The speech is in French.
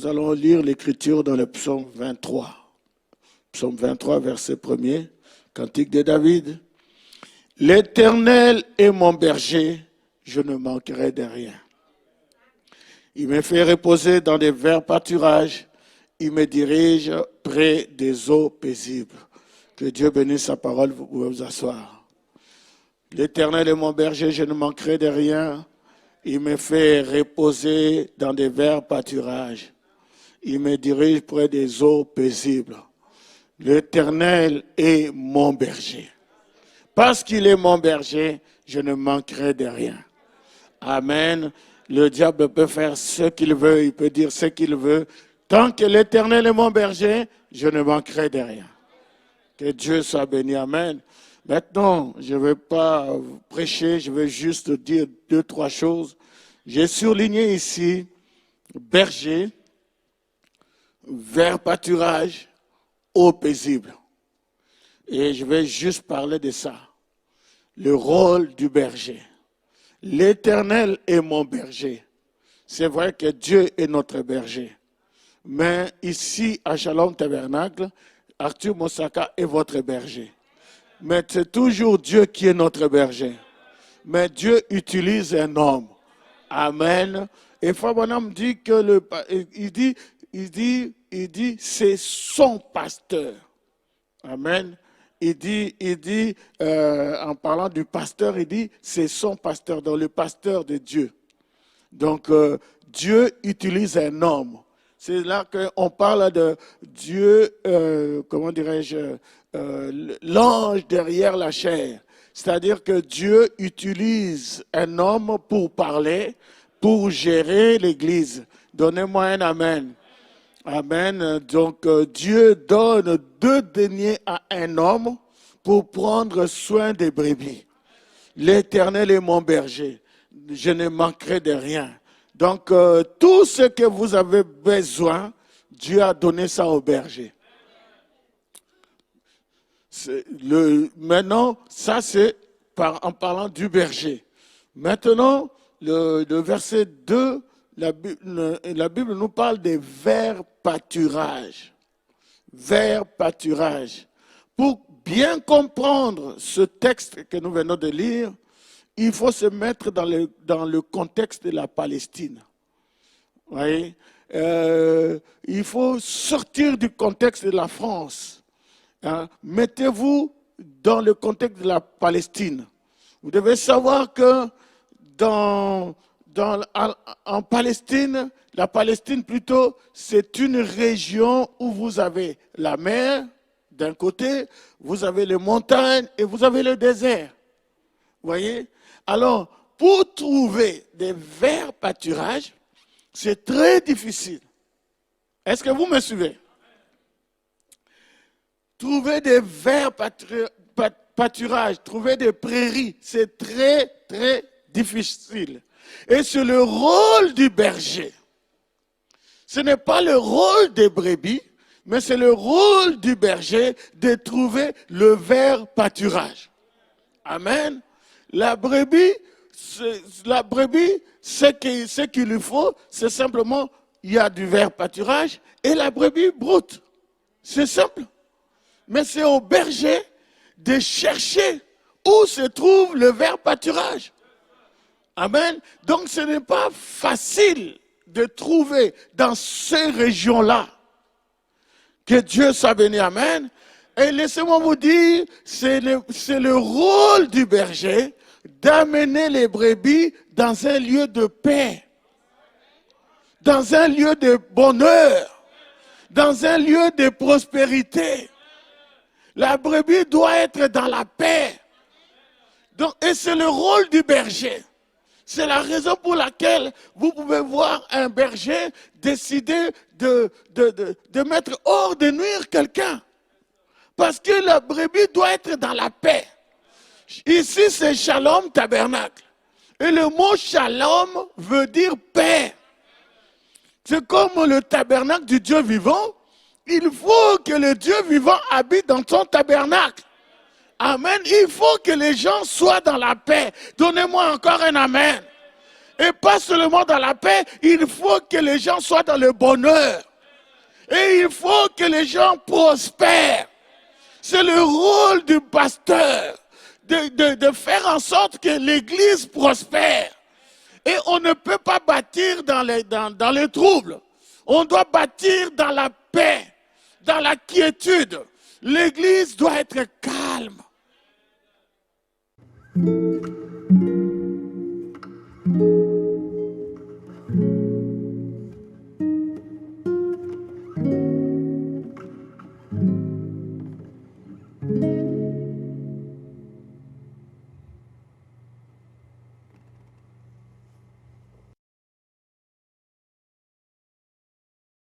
Nous allons lire l'écriture dans le psaume 23. Psaume 23, verset 1er, cantique de David. L'Éternel est mon berger, je ne manquerai de rien. Il me fait reposer dans des verts pâturages, il me dirige près des eaux paisibles. Que Dieu bénisse sa parole, vous pouvez vous asseoir. L'Éternel est mon berger, je ne manquerai de rien. Il me fait reposer dans des verts pâturages. Il me dirige près des eaux paisibles. L'Éternel est mon berger. Parce qu'il est mon berger, je ne manquerai de rien. Amen. Le diable peut faire ce qu'il veut, il peut dire ce qu'il veut. Tant que l'Éternel est mon berger, je ne manquerai de rien. Que Dieu soit béni. Amen. Maintenant, je ne vais pas prêcher, je vais juste dire 2-3 choses. J'ai surligné ici berger, vert pâturage, eau paisible. Et je vais juste parler de ça. Le rôle du berger. L'Éternel est mon berger. C'est vrai que Dieu est notre berger. Mais ici, à Shalom Tabernacle, Arthur Mosaka est votre berger. Mais c'est toujours Dieu qui est notre berger. Mais Dieu utilise un homme. Amen. Et Frère Bonhomme dit que il dit, c'est son pasteur. Amen. Il dit, en parlant du pasteur, il dit, c'est son pasteur, donc le pasteur de Dieu. Donc, Dieu utilise un homme. C'est là qu'on parle de Dieu, comment dirais-je, l'ange derrière la chair. C'est-à-dire que Dieu utilise un homme pour parler, pour gérer l'Église. Donnez-moi un amen. Amen. Donc, Dieu donne 2 deniers à un homme pour prendre soin des brebis. L'Éternel est mon berger. Je ne manquerai de rien. Donc, tout ce que vous avez besoin, Dieu a donné ça au berger. Maintenant, ça c'est en parlant du berger. Maintenant, le verset 2, la Bible nous parle des verts pâturages. Verts pâturages. Pour bien comprendre ce texte que nous venons de lire, il faut se mettre dans le contexte de la Palestine. Vous voyez? Il faut sortir du contexte de la France. Hein? Mettez-vous dans le contexte de la Palestine. Vous devez savoir que en Palestine, la Palestine plutôt, c'est une région où vous avez la mer d'un côté, vous avez les montagnes et vous avez le désert. Vous voyez? Alors, pour trouver des verts pâturages, c'est très difficile. Est-ce que vous me suivez? Trouver des verts pâturages, trouver des prairies, c'est très, très difficile. Et c'est le rôle du berger. Ce n'est pas le rôle des brebis, mais c'est le rôle du berger de trouver le vert pâturage. Amen. La brebis, ce qu'il lui faut, c'est simplement, il y a du vert pâturage et la brebis broute. C'est simple. Mais c'est au berger de chercher où se trouve le vert pâturage. Amen. Donc ce n'est pas facile de trouver dans ces régions-là. Que Dieu soit béni. Amen. Et laissez-moi vous dire, c'est le rôle du berger d'amener les brebis dans un lieu de paix, dans un lieu de bonheur, dans un lieu de prospérité. La brebis doit être dans la paix. Donc, et c'est le rôle du berger. C'est la raison pour laquelle vous pouvez voir un berger décider de mettre hors de nuire quelqu'un. Parce que la brebis doit être dans la paix. Ici, c'est Shalom Tabernacle. Et le mot Shalom veut dire paix. C'est comme le tabernacle du Dieu vivant. Il faut que le Dieu vivant habite dans son tabernacle. Amen. Il faut que les gens soient dans la paix. Donnez-moi encore un amen. Et pas seulement dans la paix, il faut que les gens soient dans le bonheur. Et il faut que les gens prospèrent. C'est le rôle du pasteur de faire en sorte que l'Église prospère. Et on ne peut pas bâtir dans les troubles. On doit bâtir dans la paix, dans la quiétude. L'Église doit être calme.